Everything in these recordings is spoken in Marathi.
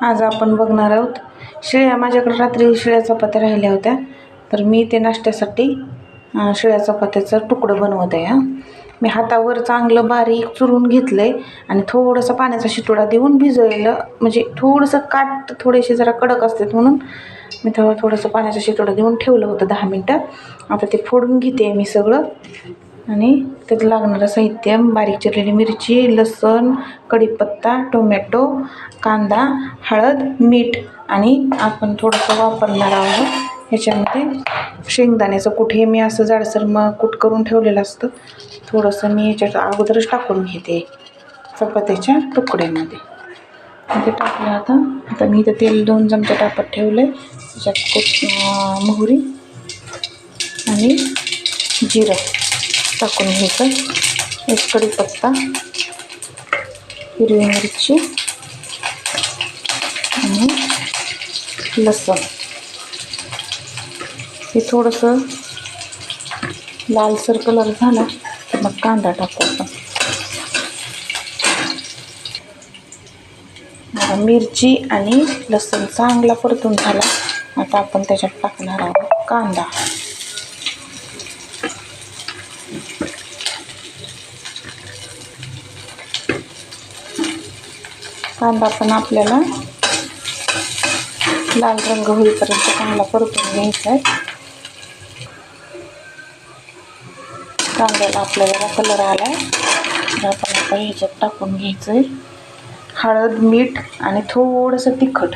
आज आपण बघणार आहोत शिळ्या. माझ्याकडे रात्री शिळ्या चपात्या राहिल्या होत्या, तर मी ते नाश्त्यासाठी शिळ्या चपात्याचं तुकडं बनवत आहे. मी हातावर चांगलं बारीक चुरून घेतलं आहे आणि थोडंसं पाण्याचा शितोडा देऊन भिजवलेलं, म्हणजे थोडंसं काट थोडेसे जरा कडक असतात म्हणून मी थोडंसं पाण्याचा शितोडा देऊन ठेवलं होतं 10 मिनटं. आता ते फोडून घेते मी सगळं आणि त्यात लागणारं साहित्य: बारीक चिरलेली मिरची, लसूण, कढीपत्ता, टोमॅटो, कांदा, हळद, मीठ आणि आपण थोडंसं वापरणार आहोत ह्याच्यामध्ये शेंगदाण्याचं कूट. हे मी असं जाडसर कूट करून ठेवलेलं असतं. थोडंसं मी ह्याच्यात अगोदरच टाकून घेते चपात्याच्या तुकड्यामध्ये. ते टाकलं. आता मी इथं तेल 2 चमचे टाकत ठेवलं आहे. त्याच्यात मोहरी आणि जिरं टाकून घ्यायचं, एक कढीपत्ता, हिरवी मिरची आणि लसूण. हे थोडंसं लालसर कलर झाला तर मग कांदा टाकू आपण. मिरची आणि लसूण चांगला परतून झाला. आता आपण त्याच्यात टाकणार आहोत कांदा. कांदा पण आपल्याला लाल रंग होईपर्यंत चांगला परतून घ्यायचा आहे. कांद्याला आपल्याला कलर आला आहे तर आपण आता ह्याच्यात टाकून घ्यायचं आहे हळद, मीठ आणि थोडंसं तिखट.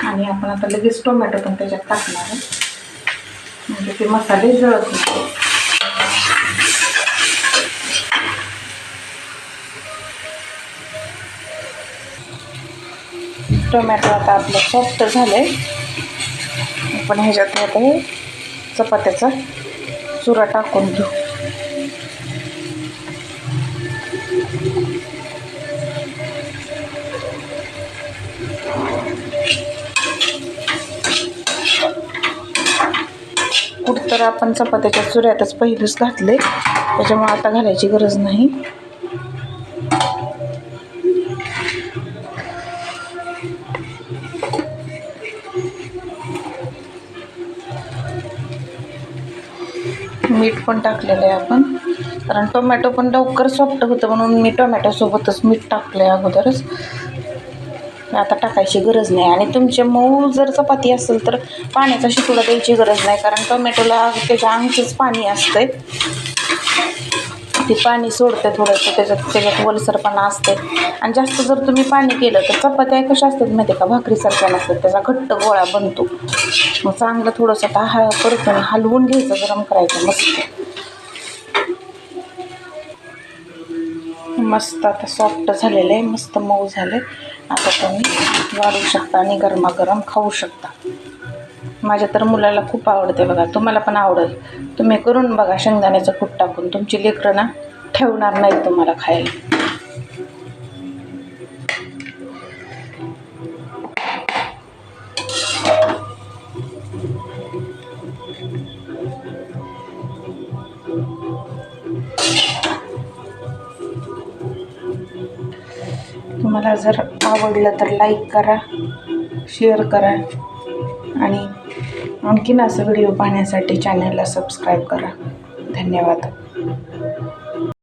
आणि आपण आता लगेच टोमॅटो पण त्याच्यात टाकणार आहे, म्हणजे ते मसाले जळत होते. टोमॅटो आता आपलं सॉफ्ट झालं आहे. आपण ह्याच्यात आता हे चपात्याचा चुरा टाकून घेऊ. कूट तर आपण चपात्याच्या चुऱ्यातच पहिलंच घातले, त्याच्यामुळे आता घालायची गरज नाही. मीठ पण टाकलेलं आहे आपण, कारण टोमॅटो पण लवकर सॉफ्ट होतं म्हणून मी टोमॅटोसोबतच मीठ टाकलं आहे अगोदरच. आता टाकायची गरज नाही. आणि तुमचे मऊ जर चपाती असेल तर पाण्याचा शितोडा द्यायची गरज नाही, कारण टोमॅटोला त्याच्या अंगचंच पाणी असतंय, ते पाणी सोडतं थोडंसं, त्याच्यात वलसरपणा असते. आणि जास्त जर तुम्ही पाणी केलं तर चपात्या कशा असतात माहिती आहे का, भाकरीसारख्या नसतात, त्याचा घट्ट गोळा बनतो. मग चांगलं थोडंसं आता परतून हलवून घ्यायचं, गरम करायचं मस्त. आता सॉफ्ट झालेलं आहे, मस्त मऊ झाले. आता तुम्ही वाढवू शकता आणि गरमागरम खाऊ शकता. माझ्या तर मुलाला खूप आवडते बघा, तुम्हाला पण आवडेल. तुम्ही करून बघा शेंगदाण्याचं कूट टाकून, तुमची लेकरं ना ठेवणार नाही तुम्हाला खायला. तुम्हाला जर आवडलं तर लाईक करा, शेअर करा आणि आणखीन असं व्हिडिओ पाहण्यासाठी चॅनलला सबस्क्राईब करा. धन्यवाद.